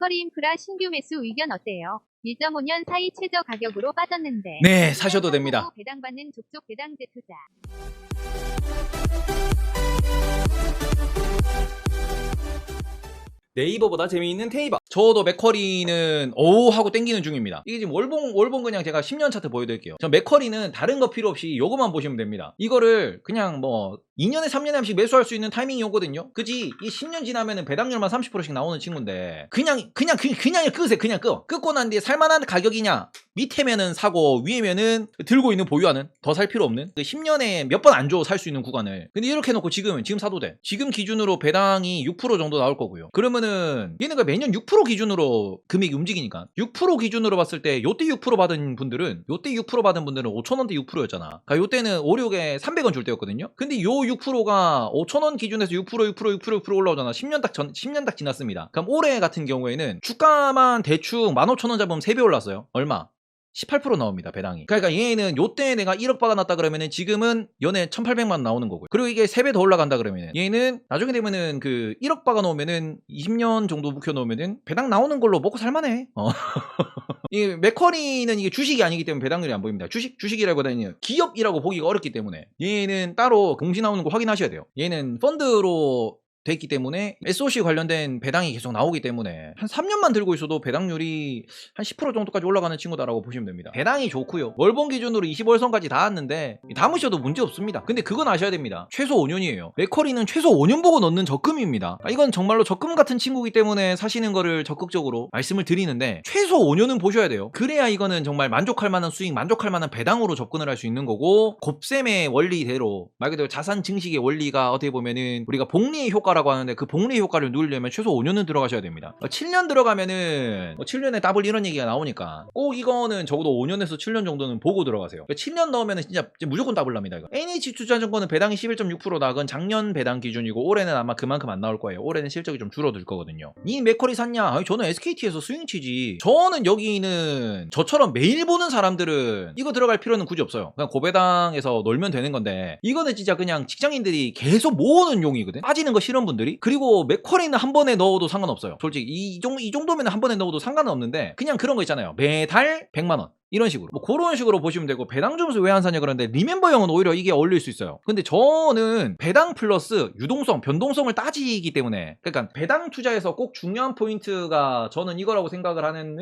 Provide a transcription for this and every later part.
맥커리 인프라 신규 매수 의견 어때요? 1.5년 사이 최저 가격으로 빠졌는데 네, 사셔도 됩니다. 배당받는 족족 배당제 투자. 네이버보다 재미있는 테이버. 저도 맥커리는 오우 하고 땡기는 중입니다. 이게 지금 월봉 그냥 제가 10년 차트 보여드릴게요. 저 맥커리는 다른 거 필요 없이 요거만 보시면 됩니다. 이거를 그냥 뭐 2년에 3년에 한 번씩 매수할 수 있는 타이밍이 오거든요. 그지? 이 10년 지나면은 배당률만 30%씩 나오는 친구인데 그냥 끄세요. 그냥 끊고 난 뒤에 살만한 가격이냐? 밑에면은 사고 위에면은 들고 있는 보유하는, 더 살 필요 없는, 그 10년에 몇 번 안 줘 살 수 있는 구간을. 근데 이렇게 해놓고 지금 사도 돼. 지금 기준으로 배당이 6% 정도 나올 거고요. 그러면은 얘네가 매년 6% 기준으로 금액이 움직이니까 6% 기준으로 봤을 때 요때 6% 받은 분들은 5,000원대 6%였잖아. 그러니까 요때는 5, 6에 300원 줄 때였거든요. 근데 요 6%가 5,000원 기준에서 6% 올라오잖아. 10년 딱 지났습니다. 그럼 올해 같은 경우에는 주가만 대충 15,000원 잡으면 3배 올랐어요. 얼마? 18% 나옵니다, 배당이. 그러니까 얘는 요때 내가 1억 박아놨다 그러면은 지금은 연에 1,800만 나오는 거고요. 그리고 이게 3배 더 올라간다 그러면은 얘는 나중에 되면은 그 1억 박아놓으면은 20년 정도 묵혀놓으면은 배당 나오는 걸로 먹고 살만해. 이 맥커리는 이게 주식이 아니기 때문에 배당률이 안 보입니다. 주식이라기보다는 기업이라고 보기가 어렵기 때문에 얘는 따로 공시 나오는 거 확인하셔야 돼요. 얘는 펀드로 돼 있기 때문에 SOC 관련된 배당이 계속 나오기 때문에 한 3년만 들고 있어도 배당률이 한 10% 정도까지 올라가는 친구다라고 보시면 됩니다. 배당이 좋고요. 월봉 기준으로 20월선까지 닿았는데 담으셔도 문제 없습니다. 근데 그건 아셔야 됩니다. 최소 5년이에요. 맥커리는 최소 5년 보고 넣는 적금입니다. 이건 정말로 적금 같은 친구이기 때문에 사시는 거를 적극적으로 말씀을 드리는데 최소 5년은 보셔야 돼요. 그래야 이거는 정말 만족할 만한 수익, 만족할 만한 배당으로 접근을 할 수 있는 거고, 곱셈의 원리대로 말 그대로 자산 증식의 원리가 어떻게 보면은 우리가 복리의 효과라고 하는데 그 복리 효과를 누리려면 최소 5년은 들어가셔야 됩니다. 7년 들어가면은 7년에 더블 이런 얘기가 나오니까 꼭 이거는 적어도 5년에서 7년 정도는 보고 들어가세요. 7년 넣으면은 진짜 무조건 더블 납니다. 이거. NH투자증권은 배당이 11.6% 나건 작년 배당 기준이고 올해는 아마 그만큼 안 나올 거예요. 올해는 실적이 좀 줄어들 거거든요. 니 맥커리 샀냐? 아니, 저는 SKT에서 스윙치지. 저는 여기는 저처럼 매일 보는 사람들은 이거 들어갈 필요는 굳이 없어요. 그냥 고배당에서 놀면 되는 건데 이거는 진짜 그냥 직장인들이 계속 모으는 용이거든. 빠지는 거 싫은 분들이. 그리고 맥커리는 한 번에 넣어도 상관없어요. 솔직히 이 정도면 한 번에 넣어도 상관은 없는데 그냥 그런 거 있잖아요. 매달 100만원 이런 식으로 뭐 그런 식으로 보시면 되고, 배당 점수 왜 안 사냐 그러는데 리멤버형은 오히려 이게 어울릴 수 있어요. 근데 저는 배당 플러스 유동성, 변동성을 따지기 때문에, 그러니까 배당 투자에서 꼭 중요한 포인트가 저는 이거라고 생각을 하는,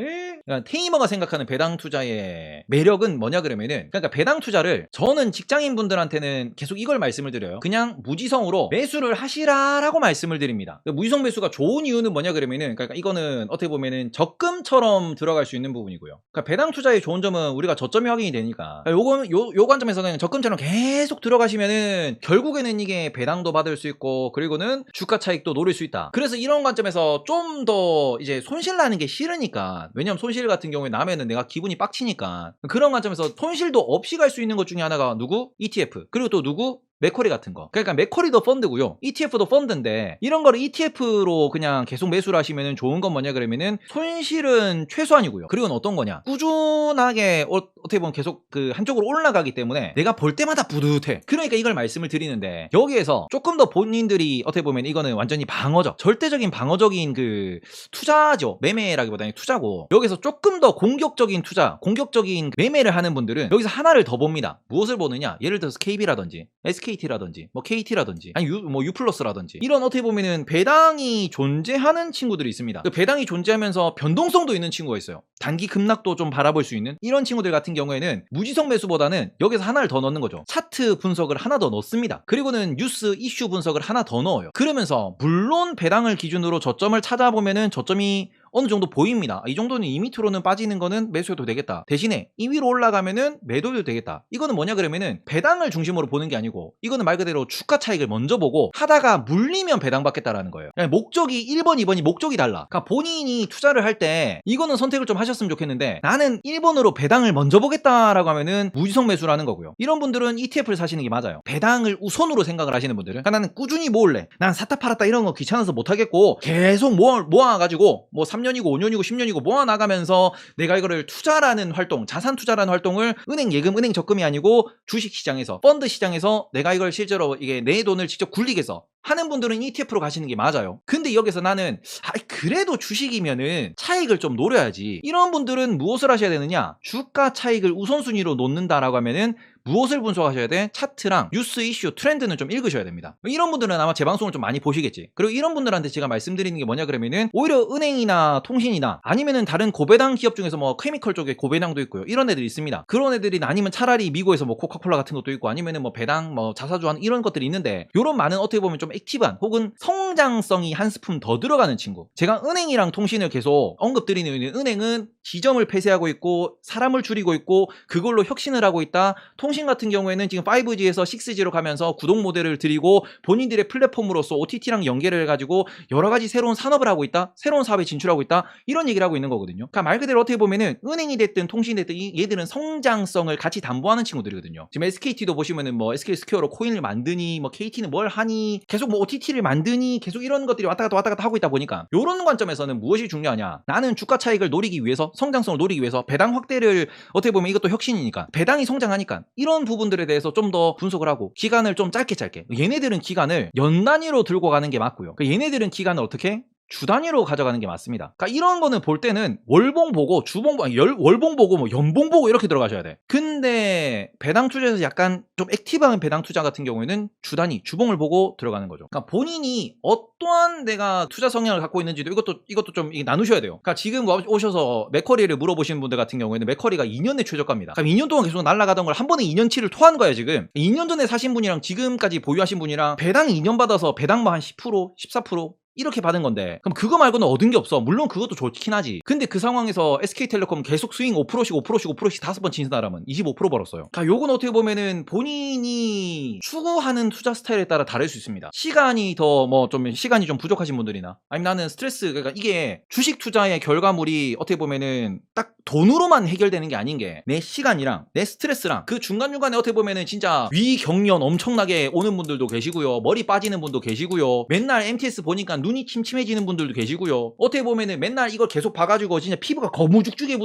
그러니까 테이머가 생각하는 배당 투자의 매력은 뭐냐 그러면은, 그러니까 배당 투자를 저는 직장인 분들한테는 계속 이걸 말씀을 드려요. 그냥 무지성으로 매수를 하시라라고 말씀을 드립니다. 무지성 매수가 좋은 이유는 뭐냐 그러면은, 그러니까 이거는 어떻게 보면은 적금처럼 들어갈 수 있는 부분이고요. 그러니까 배당 투자의 좋은 점은 우리가 저점이 확인이 되니까, 요거는 요 관점에서는 적금처럼 계속 들어가시면은 결국에는 이게 배당도 받을 수 있고 그리고는 주가 차익도 노릴 수 있다. 그래서 이런 관점에서 좀 더 이제 손실 나는 게 싫으니까, 왜냐면 손실 같은 경우에 나면은 내가 기분이 빡치니까, 그런 관점에서 손실도 없이 갈 수 있는 것 중에 하나가 누구? ETF. 그리고 또 누구? 맥커리 같은 거. 그러니까 맥커리도 펀드고요. ETF도 펀드인데 이런 거를 ETF로 그냥 계속 매수를 하시면 좋은 건 뭐냐 그러면은 손실은 최소한이고요. 그리고 어떤 거냐? 꾸준하게 어떻게 보면 계속 그 한쪽으로 올라가기 때문에 내가 볼 때마다 뿌듯해. 그러니까 이걸 말씀을 드리는데, 여기에서 조금 더 본인들이 어떻게 보면 이거는 완전히 방어적, 절대적인 방어적인 그 투자죠. 매매라기보다는 투자고, 여기서 조금 더 공격적인 투자, 공격적인 매매를 하는 분들은 여기서 하나를 더 봅니다. 무엇을 보느냐? 예를 들어서 KB라든지 SKT라든지 뭐 KT라든지 아니 U+라든지 이런 어떻게 보면은 배당이 존재하는 친구들이 있습니다. 그 배당이 존재하면서 변동성도 있는 친구가 있어요. 단기 급락도 좀 바라볼 수 있는 이런 친구들 같은 경우에는 무지성 매수보다는 여기서 하나를 더 넣는 거죠. 차트 분석을 하나 더 넣습니다. 그리고는 뉴스 이슈 분석을 하나 더 넣어요. 그러면서 물론 배당을 기준으로 저점을 찾아보면은 저점이 어느 정도 보입니다. 이 정도는 2m로는 빠지는 거는 매수해도 되겠다. 대신에 이 위로 올라가면은 매도해도 되겠다. 이거는 뭐냐 그러면은 배당을 중심으로 보는 게 아니고, 이거는 말 그대로 주가 차익을 먼저 보고 하다가 물리면 배당 받겠다라는 거예요. 목적이 1번, 2번이 목적이 달라. 그러니까 본인이 투자를 할 때 이거는 선택을 좀 하셨으면 좋겠는데, 나는 1번으로 배당을 먼저 보겠다라고 하면은 무지성 매수라는 거고요. 이런 분들은 ETF를 사시는 게 맞아요. 배당을 우선으로 생각을 하시는 분들은, 그러니까 나는 꾸준히 모을래. 난 샀다 팔았다 이런 거 귀찮아서 못 하겠고 계속 모아가지고 뭐 3년이고 5년이고 10년이고 모아나가면서 내가 이거를 투자라는 활동, 자산 투자라는 활동을 은행 예금, 은행 적금이 아니고 주식 시장에서, 펀드 시장에서 내가 이걸 실제로 이게 내 돈을 직접 굴리게 해서 하는 분들은 ETF로 가시는 게 맞아요. 근데 여기서 나는 그래도 주식이면은 차익을 좀 노려야지. 이런 분들은 무엇을 하셔야 되느냐? 주가 차익을 우선순위로 놓는다라고 하면은 무엇을 분석하셔야 돼? 차트랑 뉴스 이슈 트렌드는 좀 읽으셔야 됩니다. 이런 분들은 아마 제 방송을 좀 많이 보시겠지. 그리고 이런 분들한테 제가 말씀드리는 게 뭐냐 그러면은 오히려 은행이나 통신이나 아니면은 다른 고배당 기업 중에서 뭐 케미컬 쪽에 고배당도 있고요. 이런 애들이 있습니다. 그런 애들이 아니면 차라리 미국에서 뭐 코카콜라 같은 것도 있고 아니면은 뭐 배당 뭐 자사주한 이런 것들이 있는데 요런 많은 어떻게 보면 좀 액티브한 혹은 성장성이 한 스푼 더 들어가는 친구. 제가 은행이랑 통신을 계속 언급드리는 이유는 은행은 지점을 폐쇄하고 있고 사람을 줄이고 있고 그걸로 혁신을 하고 있다. 통신 같은 경우에는 지금 5G에서 6G로 가면서 구독 모델을 드리고 본인들의 플랫폼으로서 OTT랑 연계를 해가지고 여러 가지 새로운 산업을 하고 있다. 새로운 사업에 진출하고 있다. 이런 얘기를 하고 있는 거거든요. 그러니까 말 그대로 어떻게 보면은 은행이 됐든 통신이 됐든 얘들은 성장성을 같이 담보하는 친구들이거든요. 지금 SKT도 보시면은 뭐 SK 스퀘어로 코인을 만드니 뭐 KT는 뭘 하니 계속 뭐 OTT를 만드니 계속 이런 것들이 왔다 갔다 하고 있다 보니까 이런 관점에서는 무엇이 중요하냐? 나는 주가 차익을 노리기 위해서 성장성을 노리기 위해서 배당 확대를 어떻게 보면 이것도 혁신이니까 배당이 성장하니까 이런 부분들에 대해서 좀 더 분석을 하고 기간을 좀 짧게 얘네들은 기간을 연 단위로 들고 가는 게 맞고요. 얘네들은 기간을 어떻게? 주 단위로 가져가는 게 맞습니다. 그러니까 이런 거는 볼 때는 월봉 보고 주봉 월봉 보고 뭐 연봉 보고 이렇게 들어가셔야 돼. 근데 배당 투자에서 약간 좀 액티브한 배당 투자 같은 경우에는 주 단위 주봉을 보고 들어가는 거죠. 그러니까 본인이 어떠한 내가 투자 성향을 갖고 있는지도 이것도 좀 나누셔야 돼요. 그러니까 지금 오셔서 맥커리를 물어보시는 분들 같은 경우에는 맥커리가 2년 내 최저가입니다. 그럼 2년 동안 계속 날아가던 걸 한 번에 2년치를 토한 거야 지금. 2년 전에 사신 분이랑 지금까지 보유하신 분이랑 배당 2년 받아서 배당 뭐 한 10%, 14% 이렇게 받은 건데 그럼 그거 말고는 얻은 게 없어. 물론 그것도 좋긴 하지. 근데 그 상황에서 SK텔레콤 계속 스윙 5%씩 5%씩 5%씩 5번 친 사람은 25% 벌었어요. 그러니까 요건 어떻게 보면은 본인이 추구하는 투자 스타일에 따라 다를 수 있습니다. 시간이 좀 부족하신 분들이나 아니면 나는 스트레스 그러니까 이게 주식 투자의 결과물이 어떻게 보면은 딱 돈으로만 해결되는 게 아닌 게 내 시간이랑 내 스트레스랑 그 중간중간에 어떻게 보면은 진짜 위경련 엄청나게 오는 분들도 계시고요. 머리 빠지는 분도 계시고요. 맨날 MTS 보니까 눈이 침침해지는 분들도 계시고요. 어떻게 보면은 맨날 이걸 계속 봐가지고 진짜 피부가 거무죽죽해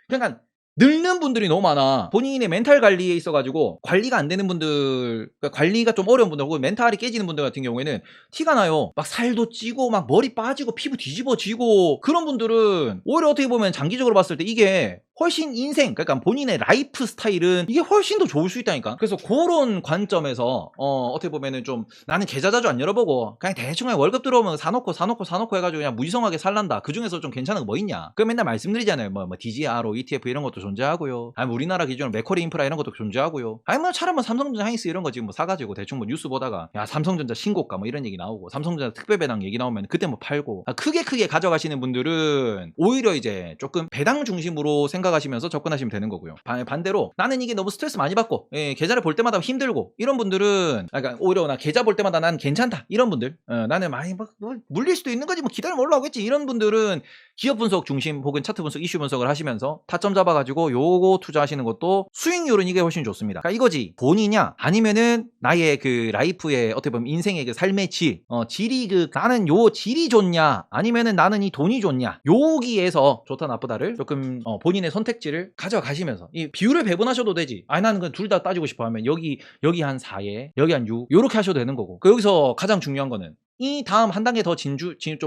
그러니까 늙는 분들이 너무 많아. 본인의 멘탈 관리에 있어가지고 관리가 안 되는 분들, 그러니까 관리가 좀 어려운 분들 혹은 멘탈이 깨지는 분들 같은 경우에는 티가 나요. 막 살도 찌고 막 머리 빠지고 피부 뒤집어지고 그런 분들은 오히려 어떻게 보면 장기적으로 봤을 때 이게 훨씬 인생, 그러니까 본인의 라이프 스타일은 이게 훨씬 더 좋을 수 있다니까. 그래서 그런 관점에서 어떻게 보면은 좀 나는 계좌 자주 안 열어보고 그냥 대충 월급 들어오면 사놓고 해가지고 그냥 무지성하게 살란다. 그 중에서 좀 괜찮은 거 뭐 있냐? 그 맨날 말씀드리잖아요. 뭐 DGR, ETF 이런 것도 존재하고요. 아니 우리나라 기준으로 맥커리 인프라 이런 것도 존재하고요. 아니 뭐 차라리 뭐 삼성전자 하이스 이런 거 지금 뭐 사가지고 대충 뭐 뉴스 보다가 야 삼성전자 신고가 뭐 이런 얘기 나오고 삼성전자 특별 배당 얘기 나오면 그때 뭐 팔고 크게 가져가시는 분들은 오히려 이제 조금 배당 중심으로 생각하시면서 접근하시면 되는 거고요. 반대로 나는 이게 너무 스트레스 많이 받고 계좌를 볼 때마다 힘들고 이런 분들은 그러니까 오히려 나 계좌 볼 때마다 난 괜찮다 이런 분들 나는 많이 뭐 물릴 수도 있는 거지 뭐 기다리면 올라오겠지 이런 분들은 기업 분석 중심 혹은 차트 분석 이슈 분석을 하시면서 타점 잡아가지고 요거 투자하시는 것도 수익률은 이게 훨씬 좋습니다. 그러니까 이거지 돈이냐 아니면은 나의 그 라이프의 어떻게 보면 인생의 그 삶의 질이 나는 요 질이 좋냐 아니면은 나는 이 돈이 좋냐 여기에서 좋다 나쁘다를 조금 본인의 선택지를 가져가시면서 이 비율을 배분하셔도 되지. 아니 나는 그 둘 다 따지고 싶어 하면 여기 한 4에 여기 한 6 요렇게 하셔도 되는 거고. 여기서 가장 중요한 거는 이 다음 한 단계 더 좀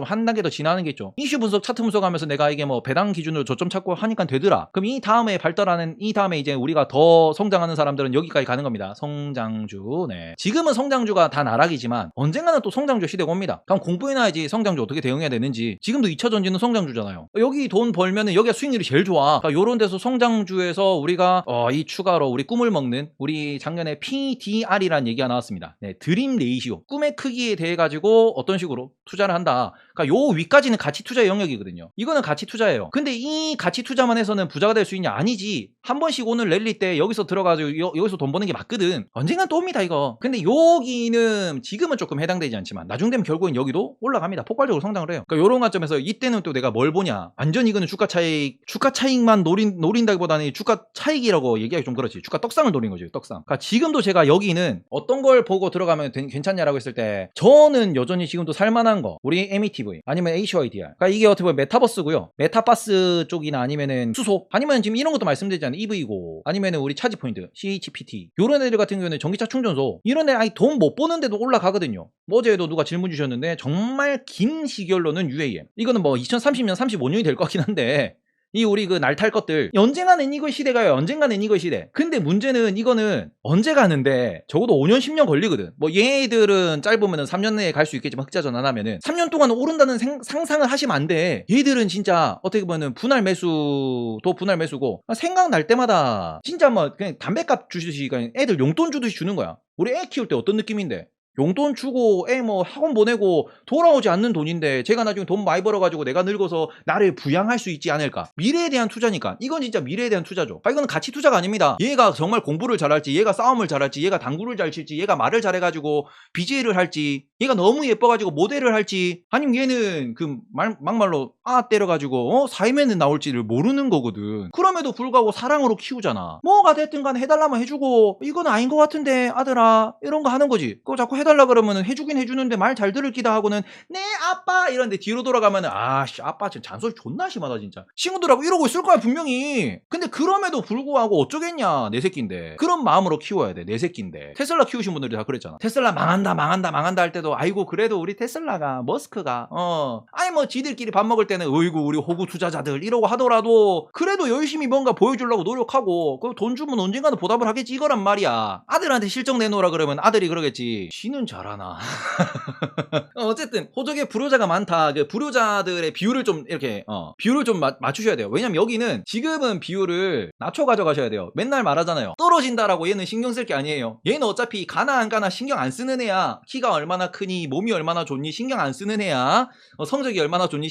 한 단계 더 지나는 게 있죠. 이슈 분석, 차트 분석하면서 내가 이게 뭐 배당 기준으로 저점 찾고 하니까 되더라. 그럼 이 다음에 이제 우리가 더 성장하는 사람들은 여기까지 가는 겁니다. 성장주. 네. 지금은 성장주가 다 나락이지만 언젠가는 또 성장주 시대가 옵니다. 그럼 공부해놔야지 성장주 어떻게 대응해야 되는지. 지금도 2차 전지는 성장주잖아요. 여기 돈 벌면은 여기가 수익률이 제일 좋아. 그러니까 요런 데서 성장주에서 우리가 이 추가로 우리 꿈을 먹는 우리 작년에 PDR이라는 얘기가 나왔습니다. 네, 드림 레이시오. 꿈의 크기에 대해 가지고 어떤 식으로 투자를 한다. 그러니까 요 위까지는 가치 투자의 영역이거든요. 이거는 가치 투자예요. 근데 이 가치 투자만 해서는 부자가 될 수 있냐? 아니지. 한 번씩 오늘 랠리 때 여기서 들어가지고 여기서 돈 버는 게 맞거든. 언젠간 또 옵니다 이거. 근데 여기는 지금은 조금 해당되지 않지만 나중 되면 결국엔 여기도 올라갑니다. 폭발적으로 성장을 해요. 그러니까 요런 관점에서 이때는 또 내가 뭘 보냐? 완전 이거는 주가 차익만 노린다기보다는 주가 차익이라고 얘기하기 좀 그렇지. 주가 떡상을 노린 거죠. 떡상. 그러니까 지금도 제가 여기는 어떤 걸 보고 들어가면 괜찮냐라고 했을 때 저는 여전히 지금도 살만한 거 우리 MET TV 아니면 HYDR. 그러니까 이게 어떻게 보면 메타버스고요. 메타버스 쪽이나 아니면은 수소 아니면 지금 이런 것도 말씀드리잖아요. EV고 아니면은 우리 차지 포인트 CHPT 요런 애들 같은 경우에는 전기차 충전소 이런 애 아니 돈 못 버는데도 올라가거든요. 뭐 어제도 누가 질문 주셨는데 정말 긴 시결로는 UAM 이거는 뭐 2030년 35년이 될 것 같긴 한데 이 우리 그 날 탈 것들 언젠가는 이거 시대가요. 언젠가는 이거 시대. 근데 문제는 이거는 언제 가는데 적어도 5년 10년 걸리거든. 뭐 얘들은 짧으면은 3년 내에 갈 수 있겠지만 흑자 전환하면은 3년 동안 오른다는 상상을 하시면 안 돼. 얘들은 진짜 어떻게 보면은 분할 매수도 분할 매수고 생각날 때마다 진짜 뭐 그냥 담배값 주듯이 그냥 애들 용돈 주듯이 주는 거야. 우리 애 키울 때 어떤 느낌인데? 용돈 주고 애 뭐 학원 보내고 돌아오지 않는 돈인데 제가 나중에 돈 많이 벌어가지고 내가 늙어서 나를 부양할 수 있지 않을까. 미래에 대한 투자니까 이건 진짜 미래에 대한 투자죠. 이건 가치 투자가 아닙니다. 얘가 정말 공부를 잘할지 얘가 싸움을 잘할지 얘가 당구를 잘 칠지 얘가 말을 잘해가지고 BJ를 할지 얘가 너무 예뻐가지고 모델을 할지 아니면 얘는 그 막말로 때려가지고 사이맨은 나올지를 모르는 거거든. 그럼에도 불구하고 사랑으로 키우잖아. 뭐가 됐든 간에 해달라면 해주고 이건 아닌 것 같은데 아들아 이런 거 하는 거지. 그거 자꾸 해달라 그러면은 해주긴 해주는데 말 잘 들을 기다 하고는 네 아빠 이런데 뒤로 돌아가면은 아씨 아빠 지금 잔소리 존나 심하다 진짜. 친구들하고 이러고 있을 거야 분명히. 근데 그럼에도 불구하고 어쩌겠냐 내 새끼인데. 그런 마음으로 키워야 돼 내 새끼인데. 테슬라 키우신 분들이 다 그랬잖아. 테슬라 망한다 할 때도 아이고 그래도 우리 테슬라가 머스크가 아니 뭐 지들끼리 밥 먹을 때는 어이구 우리 호구 투자자들 이러고 하더라도 그래도 열심히 뭔가 보여주려고 노력하고 그 돈 주면 언젠가는 보답을 하겠지 이거란 말이야. 아들한테 실적 내놓으라 그러면 아들이 그러겠지 지는 잘하나. 어쨌든 호적에 불효자가 많다. 그 불효자들의 비율을 좀 이렇게 비율을 좀 맞추셔야 돼요. 왜냐면 여기는 지금은 비율을 낮춰 가져가셔야 돼요. 맨날 말하잖아요. 떨어진다라고 얘는 신경 쓸 게 아니에요. 얘는 어차피 가나 안 가나 신경 안 쓰는 애야. 키가 얼마나 크니 몸이 얼마나 좋니 신경 안 쓰는 애야. 성적이 얼마나 좋니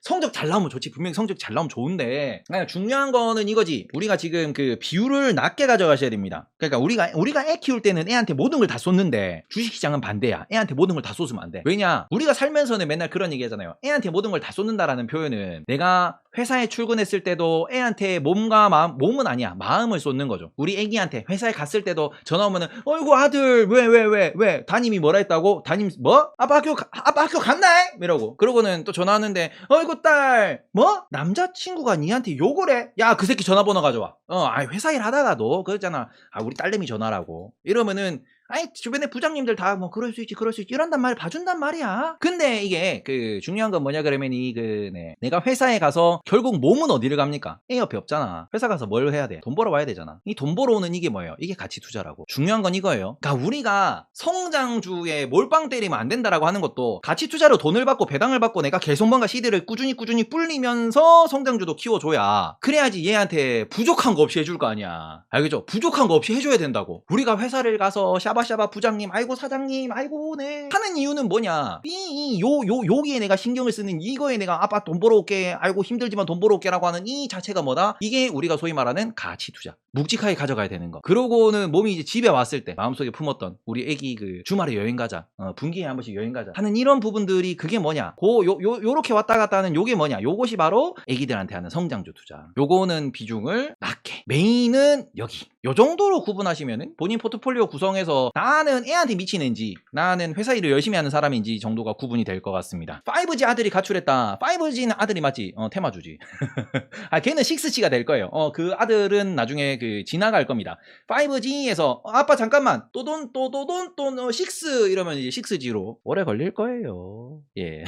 성적 잘 나오면 좋지. 분명히 성적 잘 나오면 좋은데 그냥 중요한 거는 이거지. 우리가 지금 그 비율을 낮게 가져가셔야 됩니다. 그러니까 우리가 애 키울 때는 애한테 모든 걸 다 쏟는데 주식시장은 반대야. 애한테 모든 걸 다 쏟으면 안 돼. 왜냐 우리가 살면서는 맨날 그런 얘기 하잖아요. 애한테 모든 걸 다 쏟는다라는 표현은 내가 회사에 출근했을 때도 애한테 몸과 몸은 아니야 마음을 쏟는 거죠. 우리 애기한테 회사에 갔을 때도 전화 오면은 어이구 아들 왜 담임이 뭐라 했다고? 담임 뭐? 아빠 학교 갔나? 이러고 그러고는 또 전화하는데 어이구 딸 뭐? 남자친구가 니한테 욕을 해? 야 그 새끼 전화번호 가져와. 회사 일 하다가도 그러잖아. 우리 딸내미 전화라고 이러면은 주변에 부장님들 다 뭐 그럴 수 있지 이런단 말 봐준단 말이야. 근데 이게 그 중요한 건 뭐냐 그러면 내가 회사에 가서 결국 몸은 어디를 갑니까? 애 옆에 없잖아. 회사 가서 뭘 해야 돼? 돈 벌어 와야 되잖아. 이 돈 벌어오는 이게 뭐예요? 이게 가치 투자라고. 중요한 건 이거예요. 그러니까 우리가 성장주에 몰빵 때리면 안 된다라고 하는 것도 가치 투자로 돈을 받고 배당을 받고 내가 계속 뭔가 시드를 꾸준히 불리면서 성장주도 키워줘야 그래야지 얘한테 부족한 거 없이 해줄 거 아니야. 알겠죠? 부족한 거 없이 해줘야 된다고. 우리가 회사를 가서 샤바샤바 부장님 아이고 사장님 아이고 네 하는 이유는 뭐냐 여기에 내가 신경을 쓰는 이거에 내가 아빠 돈 벌어올게 아이고 힘들지만 돈 벌어올게 라고 하는 이 자체가 뭐다? 이게 우리가 소위 말하는 가치 투자 묵직하게 가져가야 되는 거. 그러고는 몸이 이제 집에 왔을 때 마음속에 품었던 우리 애기 그 주말에 여행 가자 분기에 한 번씩 여행 가자 하는 이런 부분들이 그게 뭐냐 요렇게 왔다 갔다 하는 요게 뭐냐 요것이 바로 애기들한테 하는 성장주 투자. 요거는 비중을 낮게 메인은 여기 요 정도로 구분하시면은 본인 포트폴리오 구성에서 나는 애한테 미치는지 나는 회사 일을 열심히 하는 사람인지 정도가 구분이 될 것 같습니다. 5G 아들이 가출했다. 5G는 아들이 맞지? 테마주지. 걔는 6G가 될 거예요. 그 아들은 나중에 그 지나갈 겁니다. 5G에서 아빠 잠깐만 또돈 6 이러면 이제 6G로 오래 걸릴 거예요. 예.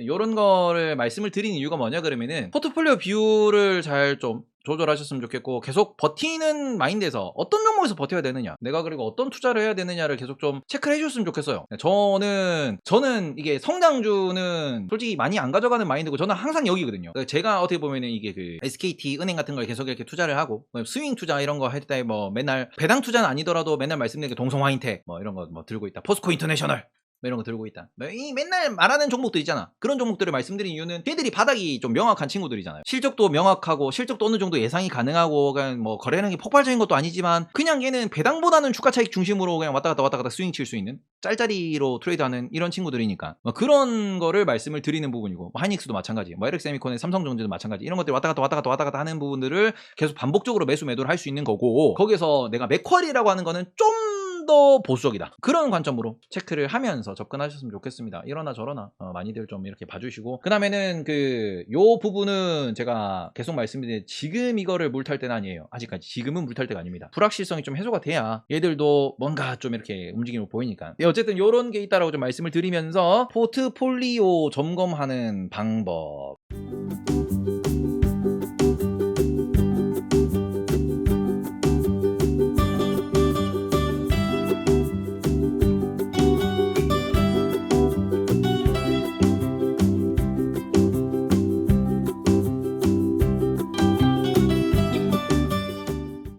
요런 거를 말씀을 드린 이유가 뭐냐 그러면은 포트폴리오 비율을 잘 좀 조절하셨으면 좋겠고 계속 버티는 마인드에서 어떤 종목에서 버텨야 되느냐 내가 그리고 어떤 투자를 해야 되느냐를 계속 좀 체크를 해줬으면 좋겠어요. 저는 이게 성장주는 솔직히 많이 안 가져가는 마인드고 저는 항상 여기거든요. 제가 어떻게 보면은 이게 그 SKT 은행 같은 걸 계속 이렇게 투자를 하고 스윙 투자 이런 거 할 때 뭐 맨날 배당 투자는 아니더라도 맨날 말씀드린 게 동성화인텍 뭐 이런 거 뭐 들고 있다. 포스코 인터내셔널 이런 거 들고 있다. 이 맨날 말하는 종목들 있잖아. 그런 종목들을 말씀드린 이유는 걔들이 바닥이 좀 명확한 친구들이잖아요. 실적도 명확하고 실적도 어느 정도 예상이 가능하고 그냥 뭐 거래량이 폭발적인 것도 아니지만 그냥 얘는 배당보다는 주가 차익 중심으로 그냥 왔다 갔다 스윙 칠 수 있는 짤짤이로 트레이드하는 이런 친구들이니까 그런 거를 말씀을 드리는 부분이고 하이닉스도 마찬가지 LX세미콘의 삼성전자도 마찬가지 이런 것들이 왔다 갔다 하는 부분들을 계속 반복적으로 매수 매도를 할 수 있는 거고 거기서 내가 맥쿼리라고 하는 거는 좀 더 보수적이다. 그런 관점으로 체크를 하면서 접근하셨으면 좋겠습니다. 이러나 저러나 많이들 좀 이렇게 봐주시고, 그 다음에는 요 부분은 제가 계속 말씀드린 지금 이거를 물탈 때는 아니에요. 아직까지 지금은 물탈 때가 아닙니다. 불확실성이 좀 해소가 돼야 얘들도 뭔가 좀 이렇게 움직임을 보이니까. 네, 어쨌든 요런 게 있다라고 좀 말씀을 드리면서 포트폴리오 점검하는 방법.